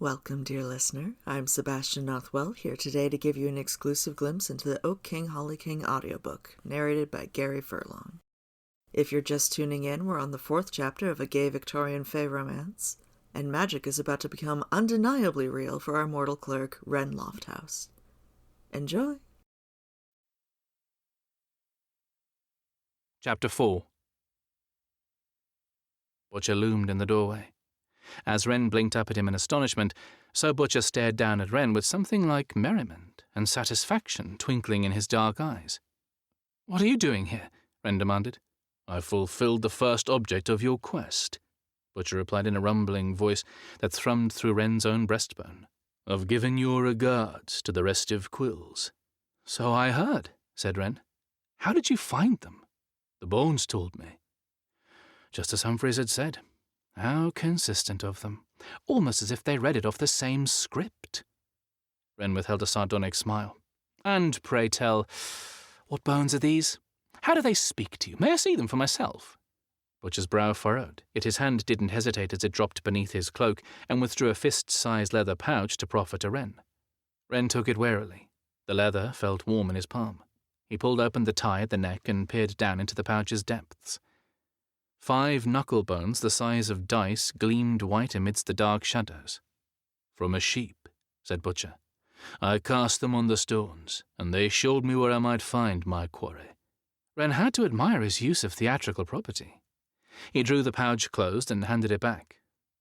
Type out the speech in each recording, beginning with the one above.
Welcome, dear listener. I'm Sebastian Nothwell, here today to give you an exclusive glimpse into the Oak King, Holly King audiobook, narrated by Gary Furlong. If you're just tuning in, we're on the 4th chapter of a gay Victorian fae romance, and magic is about to become undeniably real for our mortal clerk, Wren Lofthouse. Enjoy! Chapter 4. Butcher loomed in the doorway. As Wren blinked up at him in astonishment, so Butcher stared down at Wren with something like merriment and satisfaction twinkling in his dark eyes. "What are you doing here?" Wren demanded. "I've fulfilled the first object of your quest," Butcher replied in a rumbling voice that thrummed through Wren's own breastbone. "I've given your regards to the restive quills." "So I heard," said Wren. "How did you find them?" "The bones told me." Just as Humphreys had said. How consistent of them. Almost as if they read it off the same script. Wren withheld a sardonic smile. "And pray tell, what bones are these? How do they speak to you? May I see them for myself?" Butcher's brow furrowed, yet his hand didn't hesitate as it dropped beneath his cloak and withdrew a fist-sized leather pouch to proffer to Wren. Wren took it warily. The leather felt warm in his palm. He pulled open the tie at the neck and peered down into the pouch's depths. 5 knuckle bones the size of dice gleamed white amidst the dark shadows. "From a sheep," said Butcher. "I cast them on the stones, and they showed me where I might find my quarry." Wren had to admire his use of theatrical property. He drew the pouch closed and handed it back.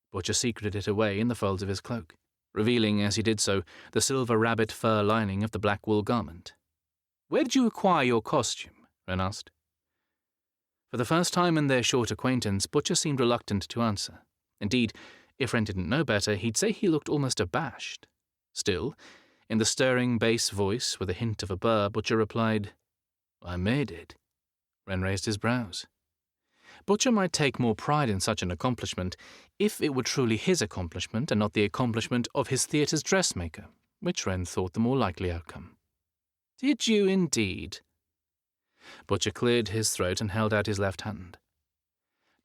Butcher secreted it away in the folds of his cloak, revealing as he did so the silver rabbit fur lining of the black wool garment. "Where did you acquire your costume?" Wren asked. For the first time in their short acquaintance, Butcher seemed reluctant to answer. Indeed, if Wren didn't know better, he'd say he looked almost abashed. Still, in the stirring bass voice with a hint of a burr, Butcher replied, "I made it." Wren raised his brows. Butcher might take more pride in such an accomplishment if it were truly his accomplishment and not the accomplishment of his theatre's dressmaker, which Wren thought the more likely outcome. "Did you indeed?" Butcher cleared his throat and held out his left hand.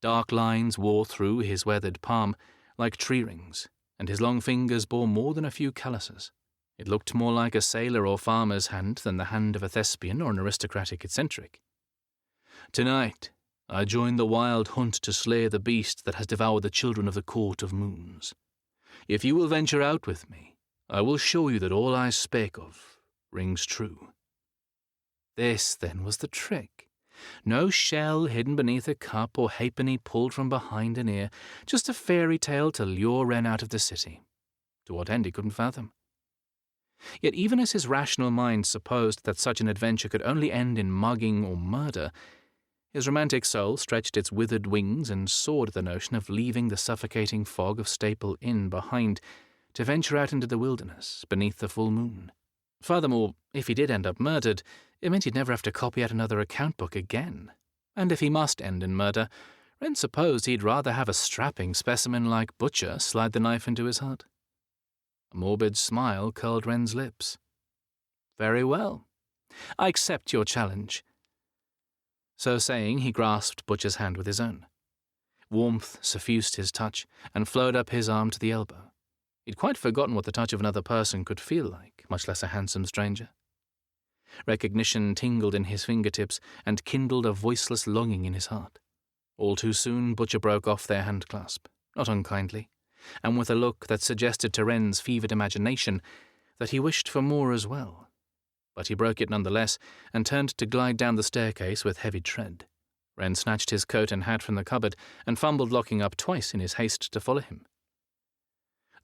Dark lines wore through his weathered palm like tree rings, and his long fingers bore more than a few calluses. It looked more like a sailor or farmer's hand than the hand of a thespian or an aristocratic eccentric. "Tonight, I join the wild hunt to slay the beast that has devoured the children of the Court of Moons. If you will venture out with me, I will show you that all I spake of rings true." This, then, was the trick. No shell hidden beneath a cup or halfpenny pulled from behind an ear, just a fairy tale to lure Wren out of the city. To what end he couldn't fathom. Yet even as his rational mind supposed that such an adventure could only end in mugging or murder, his romantic soul stretched its withered wings and soared at the notion of leaving the suffocating fog of Staple Inn behind to venture out into the wilderness beneath the full moon. Furthermore, if he did end up murdered, it meant he'd never have to copy out another account book again. And if he must end in murder, Wren supposed he'd rather have a strapping specimen like Butcher slide the knife into his heart. A morbid smile curled Wren's lips. "Very well. I accept your challenge." So saying, he grasped Butcher's hand with his own. Warmth suffused his touch and flowed up his arm to the elbow. He'd quite forgotten what the touch of another person could feel like, much less a handsome stranger. Recognition tingled in his fingertips and kindled a voiceless longing in his heart. All too soon, Butcher broke off their handclasp, not unkindly, and with a look that suggested to Wren's fevered imagination that he wished for more as well. But he broke it nonetheless and turned to glide down the staircase with heavy tread. Wren snatched his coat and hat from the cupboard and fumbled locking up twice in his haste to follow him.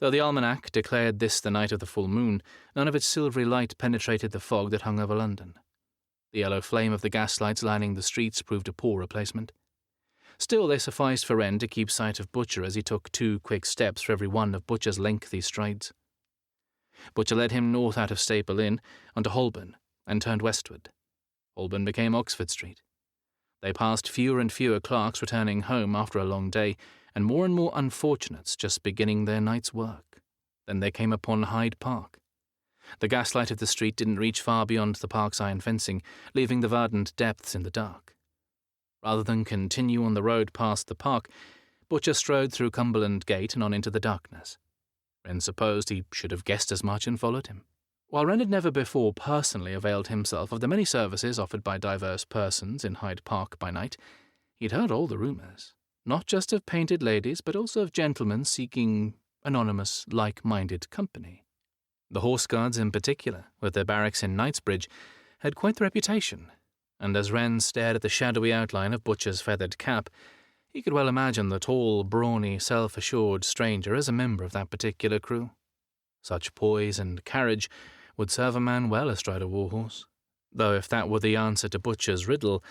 Though the almanac declared this the night of the full moon, none of its silvery light penetrated the fog that hung over London. The yellow flame of the gaslights lining the streets proved a poor replacement. Still, they sufficed for Wren to keep sight of Butcher as he took 2 quick steps for every one of Butcher's lengthy strides. Butcher led him north out of Staple Inn onto Holborn and turned westward. Holborn became Oxford Street. They passed fewer and fewer clerks returning home after a long day, and more unfortunates just beginning their night's work. Then they came upon Hyde Park. The gaslight of the street didn't reach far beyond the park's iron fencing, leaving the verdant depths in the dark. Rather than continue on the road past the park, Butcher strode through Cumberland Gate and on into the darkness. Wren supposed he should have guessed as much and followed him. While Wren had never before personally availed himself of the many services offered by diverse persons in Hyde Park by night, he'd heard all the rumours, not just of painted ladies, but also of gentlemen seeking anonymous, like-minded company. The Horse Guards in particular, with their barracks in Knightsbridge, had quite the reputation, and as Wren stared at the shadowy outline of Butcher's feathered cap, he could well imagine the tall, brawny, self-assured stranger as a member of that particular crew. Such poise and carriage would serve a man well astride a warhorse, though if that were the answer to Butcher's riddle,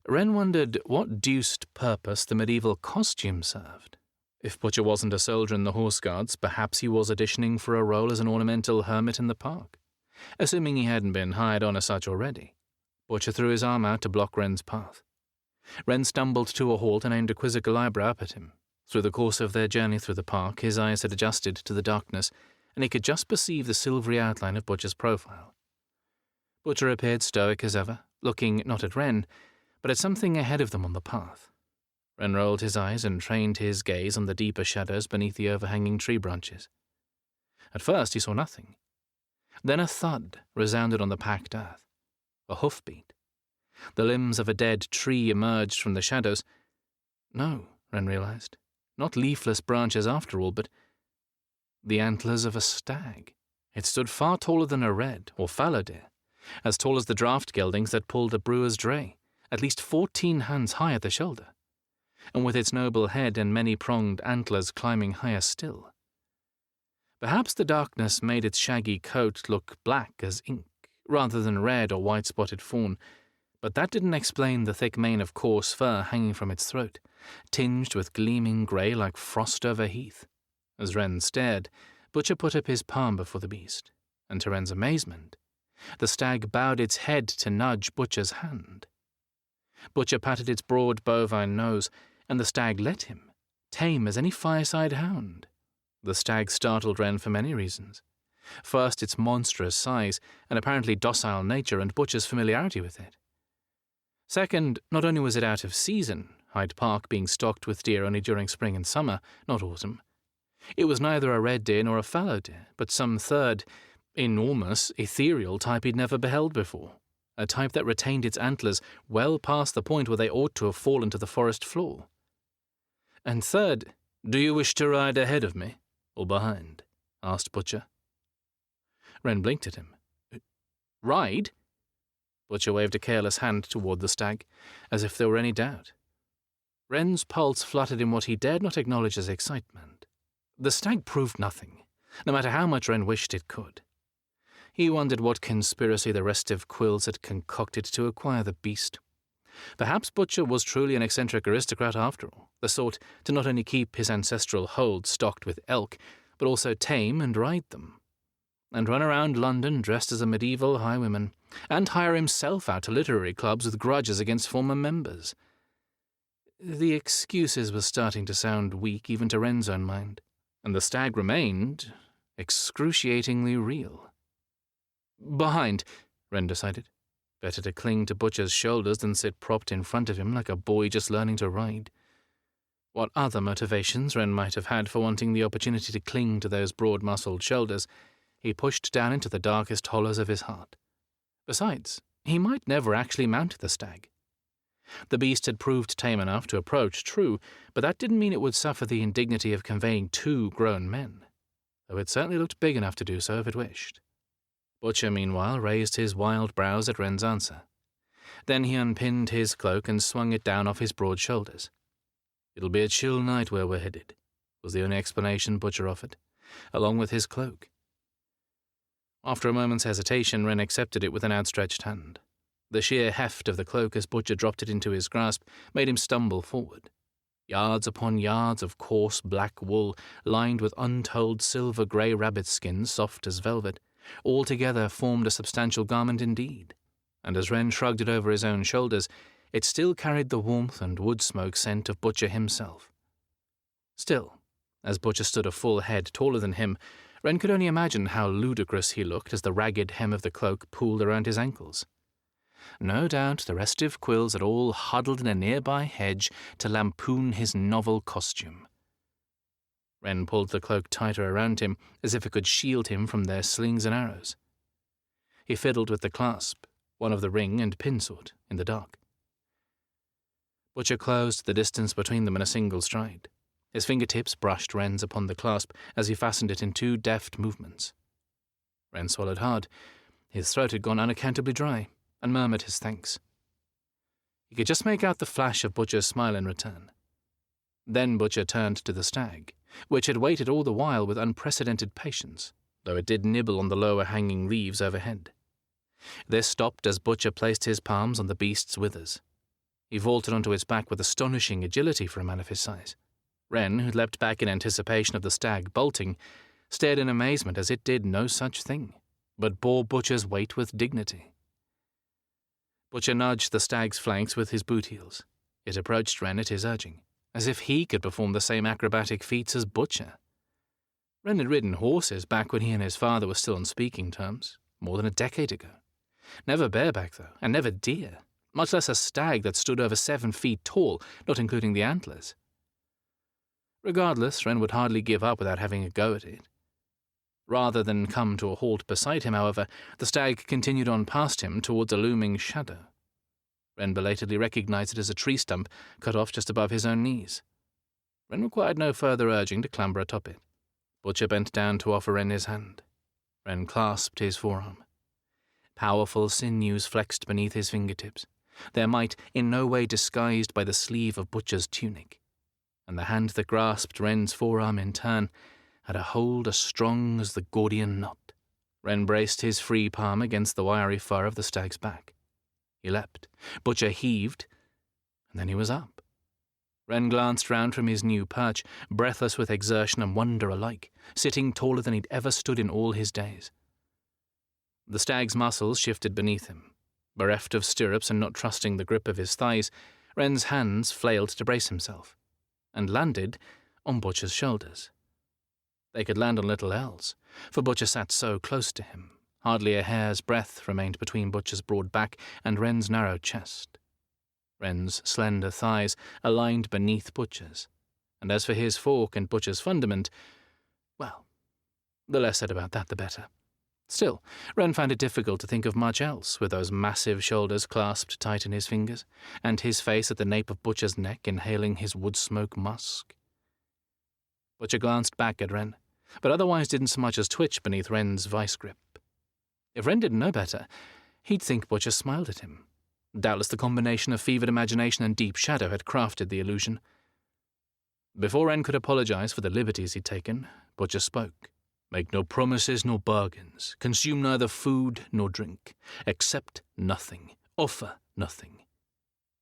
Wren wondered what deuced purpose the medieval costume served. If Butcher wasn't a soldier in the Horse Guards, perhaps he was auditioning for a role as an ornamental hermit in the park, assuming he hadn't been hired on as such already. Butcher threw his arm out to block Wren's path. Wren stumbled to a halt and aimed a quizzical eyebrow up at him. Through the course of their journey through the park, his eyes had adjusted to the darkness, and he could just perceive the silvery outline of Butcher's profile. Butcher appeared stoic as ever, looking not at Wren, but at something ahead of them on the path. Wren rolled his eyes and trained his gaze on the deeper shadows beneath the overhanging tree branches. At first he saw nothing. Then a thud resounded on the packed earth, a hoofbeat. The limbs of a dead tree emerged from the shadows. No, Wren realized, not leafless branches after all, but the antlers of a stag. It stood far taller than a red or fallow deer, as tall as the draft geldings that pulled a brewer's dray, at least 14 hands high at the shoulder, and with its noble head and many-pronged antlers climbing higher still. Perhaps the darkness made its shaggy coat look black as ink, rather than red or white-spotted fawn, but that didn't explain the thick mane of coarse fur hanging from its throat, tinged with gleaming grey like frost over heath. As Wren stared, Butcher put up his palm before the beast, and to Wren's amazement, the stag bowed its head to nudge Butcher's hand. Butcher patted its broad bovine nose, and the stag let him, tame as any fireside hound. The stag startled Wren for many reasons. First, its monstrous size and apparently docile nature and Butcher's familiarity with it. Second, not only was it out of season, Hyde Park being stocked with deer only during spring and summer, not autumn. It was neither a red deer nor a fallow deer, but some third, enormous, ethereal type he'd never beheld before, a type that retained its antlers well past the point where they ought to have fallen to the forest floor. And third, "Do you wish to ride ahead of me, or behind?" asked Butcher. Wren blinked at him. "Ride?" Butcher waved a careless hand toward the stag, as if there were any doubt. Wren's pulse fluttered in what he dared not acknowledge as excitement. The stag proved nothing, no matter how much Wren wished it could. He wondered what conspiracy the restive quills had concocted to acquire the beast. Perhaps Butcher was truly an eccentric aristocrat after all, the sort to not only keep his ancestral hold stocked with elk, but also tame and ride them, and run around London dressed as a medieval highwayman, and hire himself out to literary clubs with grudges against former members. The excuses were starting to sound weak even to Wren's own mind, and the stag remained excruciatingly real. "Behind," Wren decided. Better to cling to Butcher's shoulders than sit propped in front of him like a boy just learning to ride. What other motivations Wren might have had for wanting the opportunity to cling to those broad-muscled shoulders, he pushed down into the darkest hollows of his heart. Besides, he might never actually mount the stag. The beast had proved tame enough to approach, true, but that didn't mean it would suffer the indignity of conveying 2 grown men, though it certainly looked big enough to do so if it wished. Butcher, meanwhile, raised his wild brows at Wren's answer. Then he unpinned his cloak and swung it down off his broad shoulders. "It'll be a chill night where we're headed," was the only explanation Butcher offered, along with his cloak. After a moment's hesitation, Wren accepted it with an outstretched hand. The sheer heft of the cloak as Butcher dropped it into his grasp made him stumble forward. Yards upon yards of coarse black wool, lined with untold silver-grey rabbit skins soft as velvet, all together formed a substantial garment indeed, and as Wren shrugged it over his own shoulders, it still carried the warmth and wood-smoke scent of Butcher himself. Still, as Butcher stood a full head taller than him, Wren could only imagine how ludicrous he looked as the ragged hem of the cloak pooled around his ankles. No doubt the restive quills had all huddled in a nearby hedge to lampoon his novel costume. Wren pulled the cloak tighter around him, as if it could shield him from their slings and arrows. He fiddled with the clasp, one of the ring and pin sort, in the dark. Butcher closed the distance between them in a single stride. His fingertips brushed Wren's upon the clasp as he fastened it in 2 deft movements. Wren swallowed hard. His throat had gone unaccountably dry, and murmured his thanks. He could just make out the flash of Butcher's smile in return. Then Butcher turned to the stag, which had waited all the while with unprecedented patience, though it did nibble on the lower hanging leaves overhead. This stopped as Butcher placed his palms on the beast's withers. He vaulted onto its back with astonishing agility for a man of his size. Wren, who leapt back in anticipation of the stag bolting, stared in amazement as it did no such thing, but bore Butcher's weight with dignity. Butcher nudged the stag's flanks with his boot heels. It approached Wren at his urging, as if he could perform the same acrobatic feats as Butcher. Wren had ridden horses back when he and his father were still on speaking terms, more than a decade ago. Never bareback, though, and never deer, much less a stag that stood over 7 feet tall, not including the antlers. Regardless, Wren would hardly give up without having a go at it. Rather than come to a halt beside him, however, the stag continued on past him towards a looming shadow. Wren belatedly recognized it as a tree stump cut off just above his own knees. Wren required no further urging to clamber atop it. Butcher bent down to offer Wren his hand. Wren clasped his forearm. Powerful sinews flexed beneath his fingertips, their might in no way disguised by the sleeve of Butcher's tunic, and the hand that grasped Wren's forearm in turn had a hold as strong as the Gordian knot. Wren braced his free palm against the wiry fur of the stag's back. He leapt. Butcher heaved, and then he was up. Wren glanced round from his new perch, breathless with exertion and wonder alike, sitting taller than he'd ever stood in all his days. The stag's muscles shifted beneath him. Bereft of stirrups and not trusting the grip of his thighs, Wren's hands flailed to brace himself, and landed on Butcher's shoulders. They could land on little else, for Butcher sat so close to him. Hardly a hair's breadth remained between Butcher's broad back and Wren's narrow chest. Wren's slender thighs aligned beneath Butcher's, and as for his fork and Butcher's fundament, well, the less said about that the better. Still, Wren found it difficult to think of much else with those massive shoulders clasped tight in his fingers, and his face at the nape of Butcher's neck inhaling his wood-smoke musk. Butcher glanced back at Wren, but otherwise didn't so much as twitch beneath Wren's vice grip. If Wren didn't know better, he'd think Butcher smiled at him. Doubtless the combination of fevered imagination and deep shadow had crafted the illusion. Before Wren could apologize for the liberties he'd taken, Butcher spoke. "Make no promises nor bargains, consume neither food nor drink, accept nothing, offer nothing.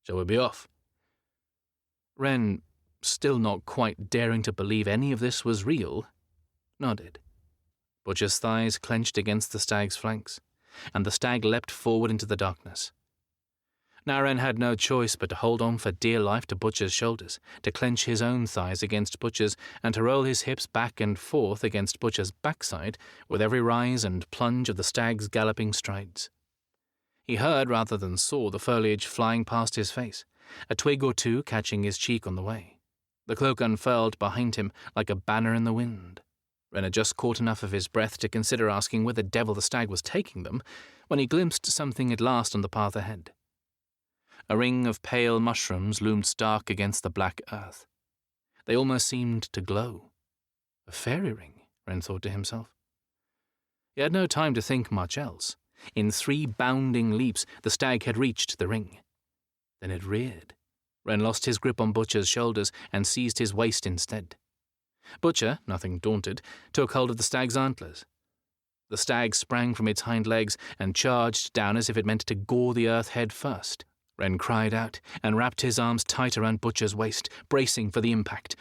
Shall we be off?" Wren, still not quite daring to believe any of this was real, nodded. Butcher's thighs clenched against the stag's flanks, and the stag leapt forward into the darkness. Now Wren had no choice but to hold on for dear life to Butcher's shoulders, to clench his own thighs against Butcher's, and to roll his hips back and forth against Butcher's backside with every rise and plunge of the stag's galloping strides. He heard rather than saw the foliage flying past his face, a twig or two catching his cheek on the way. The cloak unfurled behind him like a banner in the wind. Wren had just caught enough of his breath to consider asking where the devil the stag was taking them, when he glimpsed something at last on the path ahead. A ring of pale mushrooms loomed stark against the black earth. They almost seemed to glow. A fairy ring, Wren thought to himself. He had no time to think much else. In 3 bounding leaps, the stag had reached the ring. Then it reared. Wren lost his grip on Butcher's shoulders and seized his waist instead. Butcher, nothing daunted, took hold of the stag's antlers. The stag sprang from its hind legs and charged down as if it meant to gore the earth head first. Wren cried out and wrapped his arms tight around Butcher's waist, bracing for the impact.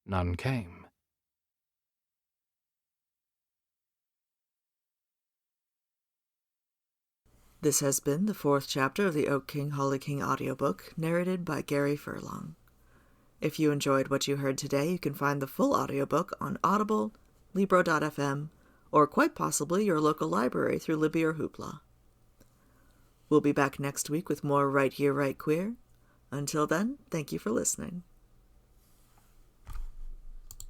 None came. This has been the 4th chapter of the Oak King, Holly King audiobook, narrated by Gary Furlong. If you enjoyed what you heard today, you can find the full audiobook on Audible, Libro.fm, or quite possibly your local library through Libby or Hoopla. We'll be back next week with more Right Here, Right Queer. Until then, thank you for listening.